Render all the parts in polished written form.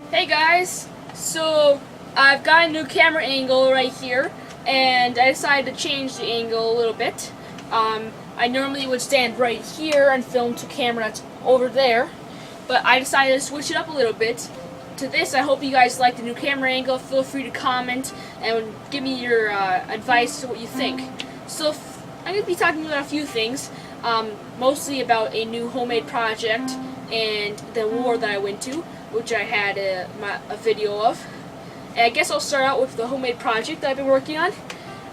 Hey guys, so I've got a new camera angle right here, and I decided to change the angle a little bit. I normally would stand right here and film to camera that's over there, but I decided to switch it up a little bit to this. I hope you guys like the new camera angle. Feel free to comment and give me your advice to what you think. So I'm going to be talking about a few things, mostly about a new homemade project and the war that I went to, which I had a video of. And I guess I'll start out with the homemade project that I've been working on.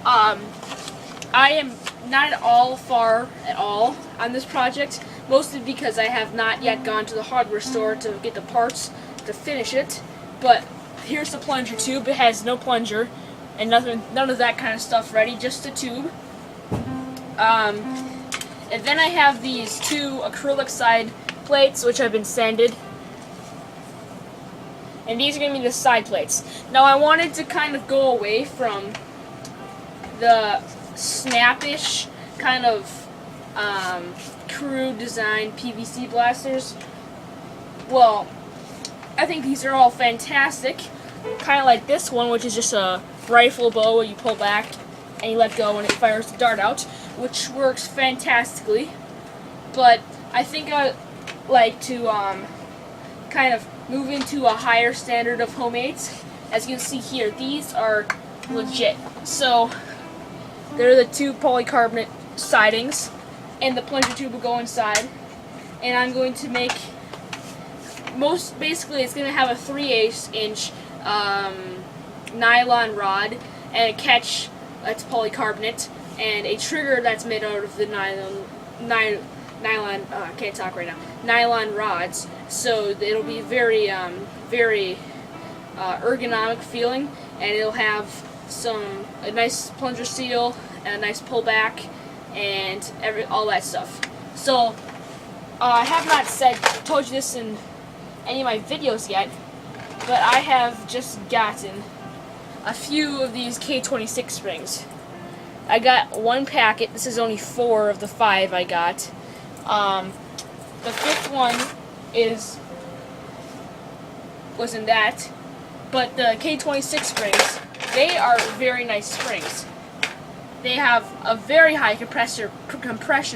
I am not at all far at all on this project, mostly because I have not yet gone to the hardware store to get the parts to finish it. But here's the plunger tube. It has no plunger and none of that kind of stuff ready, just a tube. And then I have these two acrylic side plates, which have been sanded. And these are going to be the side plates. Now I wanted to kind of go away from the snappish kind of crude design PVC blasters. Well, I think these are all fantastic. Kind of like this one, which is just a rifle bow where you pull back and you let go and it fires the dart out, which works fantastically. But I think I'd like to kind of move into a higher standard of homemades. As you can see here, these are legit. So they're the two polycarbonate sidings, and the plunger tube will go inside. And I'm going to make basically it's going to have a 3/8 inch nylon rod and a catch that's polycarbonate, and a trigger that's made out of the nylon. I can't talk right now. Nylon rods, so it'll be very ergonomic feeling, and it'll have a nice plunger seal and a nice pullback and all that stuff. So I have not told you this in any of my videos yet, but I have just gotten a few of these K26 springs. I got one packet. This is only 4 of the 5 I got. The 5th one wasn't that, but the K26 springs, they are very nice springs. They have a very high compression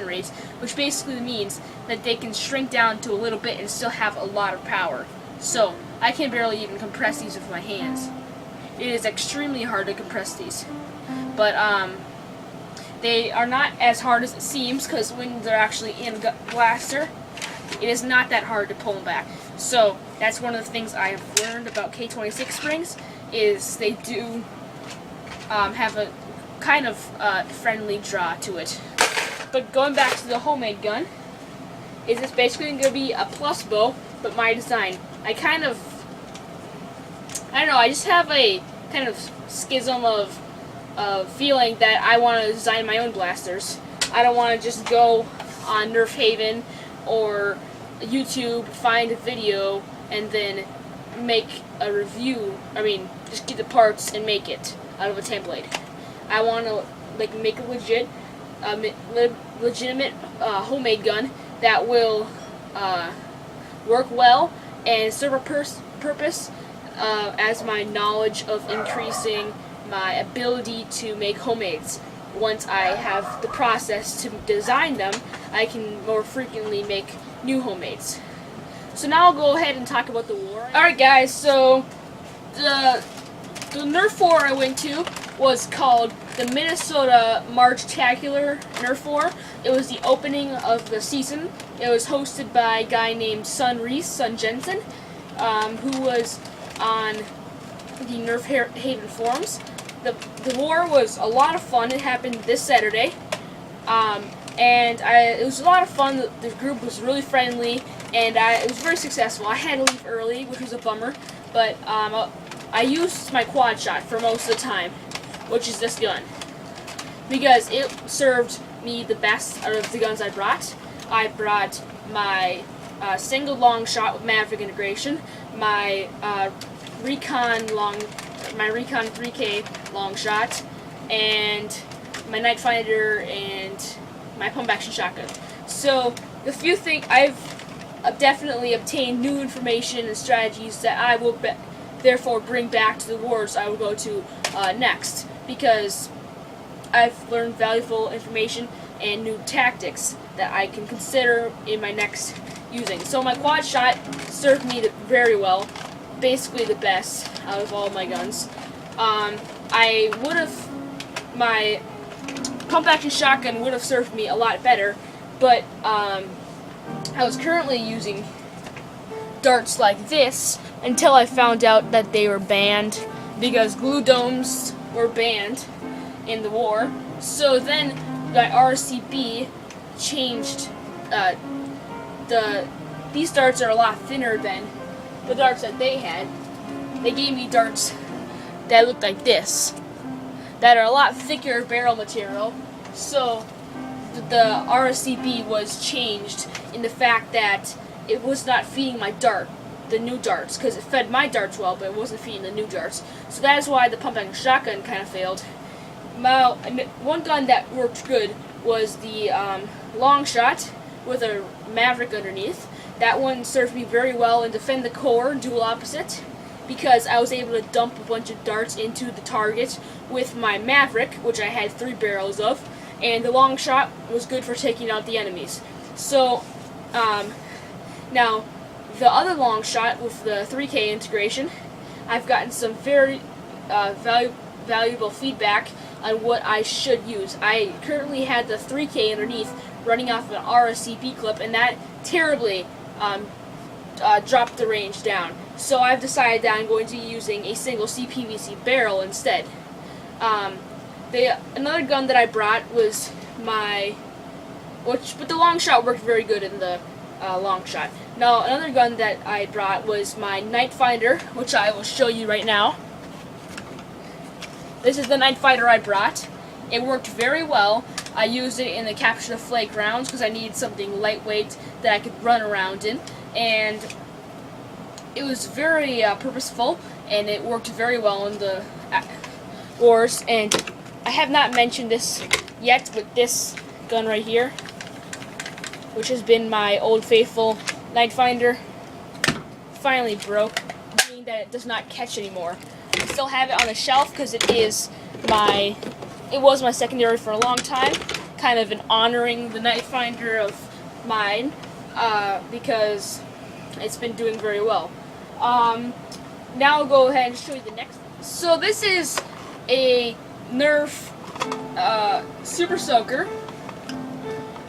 rate, which basically means that they can shrink down to a little bit and still have a lot of power. So I can barely even compress these with my hands. It is extremely hard to compress these, but they are not as hard as it seems, because when they're actually in a blaster, it is not that hard to pull them back. So that's one of the things I have learned about K26 springs, is they do have a kind of friendly draw to it. But going back to the homemade gun, it's basically going to be a plus bow, but my design. I don't know, I just have a kind of schism of feeling that I want to design my own blasters. I don't want to just go on Nerf Haven or YouTube, find a video, and then make a review. I mean, just get the parts and make it out of a template. I want to make a legitimate homemade gun that will work well and serve a purpose as my knowledge of increasing my ability to make homemades. Once I have the process to design them, I can more frequently make new homemades. So now I'll go ahead and talk about the war. Alright guys, so the Nerf War I went to was called the Minnesota March-tacular Nerf War. It was the opening of the season. It was hosted by a guy named Sun Jensen, who was on the Nerf Haven forums. The war was a lot of fun. It happened this Saturday, and it was a lot of fun. The group was really friendly, and it was very successful. I had to leave early, which was a bummer, but I used my quad shot for most of the time, which is this gun, because it served me the best out of the guns I brought. I brought my single long shot with Maverick integration, my Recon 3K long shot, and my Night Fighter, and my pump action shotgun. So the few things definitely obtain new information and strategies that I will therefore bring back to the wars I will go to next, because I've learned valuable information and new tactics that I can consider in my next using. So my quad shot served me very well, basically the best out of all my guns. My pump action shotgun would have served me a lot better, but I was currently using darts like this until I found out that they were banned, because glue domes were banned in the war. So then the RCB changed. These darts are a lot thinner than the darts that they had. They gave me darts that looked like this, that are a lot thicker barrel material. So the RCB was changed in the fact that it was not feeding the new darts, because it fed my darts well, but it wasn't feeding the new darts. So that is why the pump action shotgun kind of failed. One gun that worked good was the long shot with a Maverick underneath. That one served me very well in Defend the Core dual opposite, because I was able to dump a bunch of darts into the target with my Maverick, which I had 3 barrels of, and the long shot was good for taking out the enemies. So now the other long shot with the 3K integration, I've gotten some very valuable feedback on what I should use. I currently had the 3K underneath running off an RSCP clip, and that terribly dropped the range down. So I've decided that I'm going to be using a single CPVC barrel instead. Another gun that I brought was but the long shot worked very good in the long shot. Now another gun that I brought was my Night Finder, which I will show you right now. This is the Night Finder I brought. It worked very well. I used it in the Capture the Flag rounds because I needed something lightweight that I could run around in, and it was very purposeful, and it worked very well in the wars. And I have not mentioned this yet, but this gun right here, which has been my old faithful Night Finder, finally broke, meaning that it does not catch anymore. I still have it on the shelf because it was my secondary for a long time, kind of an honoring the Night Finder of mine, because it's been doing very well. Now I'll go ahead and show you the next. So this is a Nerf Super Soaker.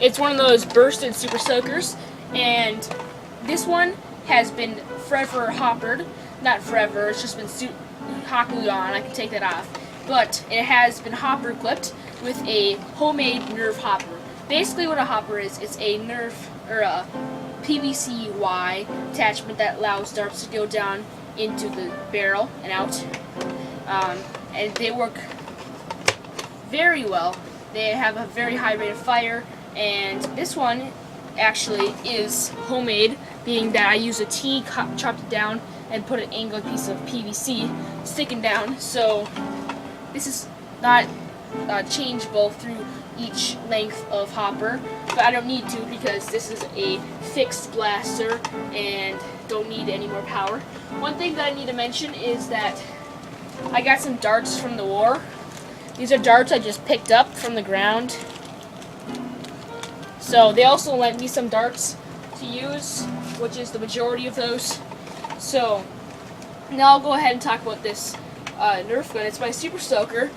It's one of those bursted Super Soakers, and this one has been forever hoppered. Not forever, it's just been hot glued on. I can take that off. But it has been hopper clipped with a homemade Nerf hopper. Basically what a hopper is, it's a Nerf, or a PVC-Y attachment that allows darts to go down into the barrel and out. And they work very well. They have a very high rate of fire, and this one actually is homemade, being that I use a T, chopped it down, and put an angled piece of PVC sticking down. So this is not changeable through each length of hopper, but I don't need to because this is a fixed blaster and don't need any more power. One thing that I need to mention is that I got some darts from the war. These are darts I just picked up from the ground. So they also lent me some darts to use, which is the majority of those. So now I'll go ahead and talk about this Nerf gun. It's my Super Soaker.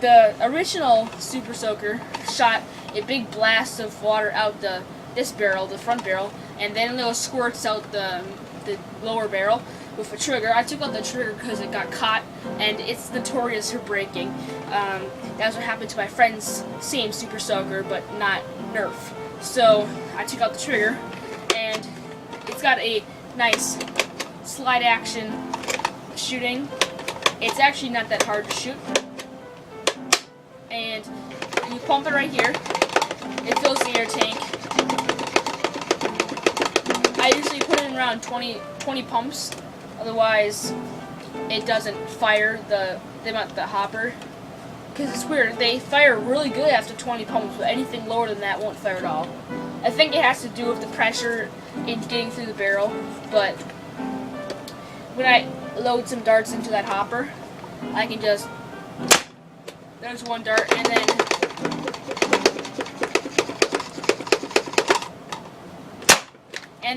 The original Super Soaker shot a big blast of water out this barrel, the front barrel, and then little squirts out the lower barrel with a trigger. I took out the trigger because it got caught, and it's notorious for breaking. That's what happened to my friend's same Super Soaker, but not Nerf. So I took out the trigger, and it's got a nice slide action shooting. It's actually not that hard to shoot. And you pump it right here. It fills the air tank. I usually put in around 20 pumps, otherwise it doesn't fire the hopper. Because it's weird, they fire really good after 20 pumps, but anything lower than that won't fire at all. I think it has to do with the pressure in getting through the barrel, but when I load some darts into that hopper, I can just, there's one dart, and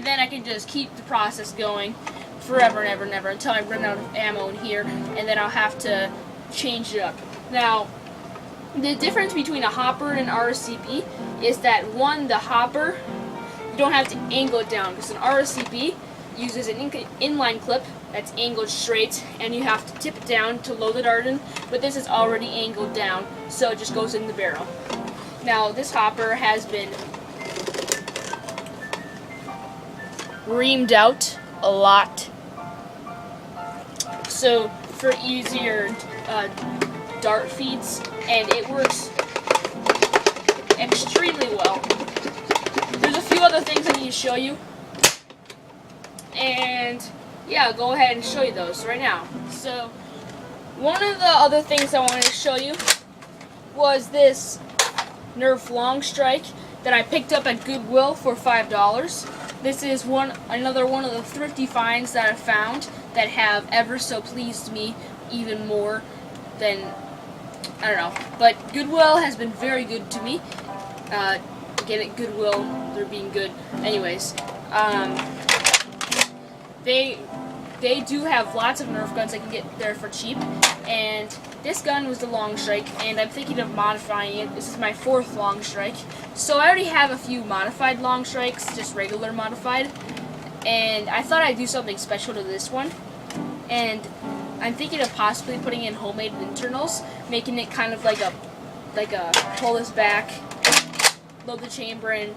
then I can just keep the process going forever and ever and ever until I run out of ammo in here, and then I'll have to change it up. Now, the difference between a hopper and an RCP is that one, the hopper, you don't have to angle it down, because an RCP uses an inline clip that's angled straight, and you have to tip it down to load the dart in, but this is already angled down, so it just goes in the barrel. Now, this hopper has been reamed out a lot, so for easier dart feeds, and it works extremely well. There's a few other things I need to show you, and yeah, I'll go ahead and show you those right now. So one of the other things I wanted to show you was this Nerf Longstrike that I picked up at Goodwill for $5. This is another one of the thrifty finds that I found that have ever so pleased me even more than, I don't know. But Goodwill has been very good to me. Again, at Goodwill, they're being good. Anyways, they do have lots of Nerf guns I can get there for cheap, and this gun was the Longstrike, and I'm thinking of modifying it. This is my 4th Longstrike, so I already have a few modified Longstrikes, just regular modified, and I thought I'd do something special to this one, and I'm thinking of possibly putting in homemade internals, making it kind of like a pull this back, load the chamber in,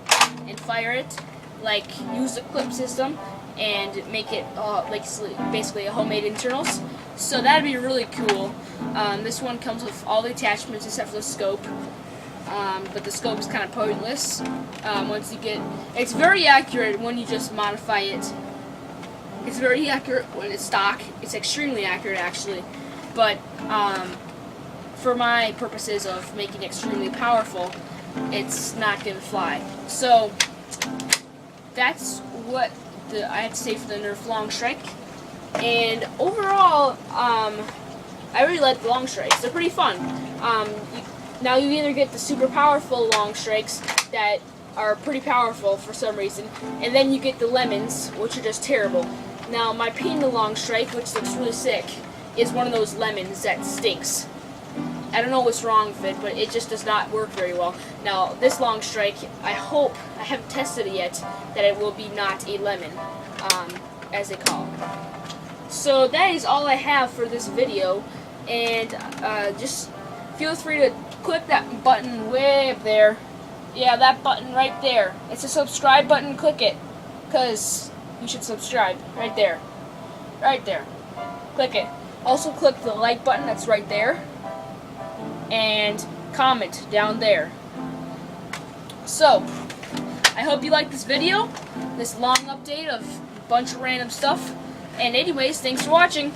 and fire it, like use the clip system, and make it basically a homemade internals. So that'd be really cool. This one comes with all the attachments except for the scope, but the scope is kind of pointless. Once you get, it's very accurate when you just modify it. It's very accurate when it's stock. It's extremely accurate actually, but for my purposes of making it extremely powerful, it's not gonna fly. So that's what I have to say for the Nerf Longstrike. And overall, I really like the Longstrikes. They're pretty fun. Now you either get the super powerful Longstrikes that are pretty powerful for some reason, and then you get the lemons, which are just terrible. Now my Pina Longstrike, which looks really sick, is one of those lemons that stinks. I don't know what's wrong with it, but it just does not work very well. Now, this Longstrike, I hope, I haven't tested it yet, that it will be not a lemon, as they call it. So that is all I have for this video, and just feel free to click that button way up there. Yeah, that button right there. It's a subscribe button, click it, because you should subscribe, right there. Right there. Click it. Also click the like button that's right there, and comment down there. So, I hope you liked this video, this long update of a bunch of random stuff, and anyways, thanks for watching.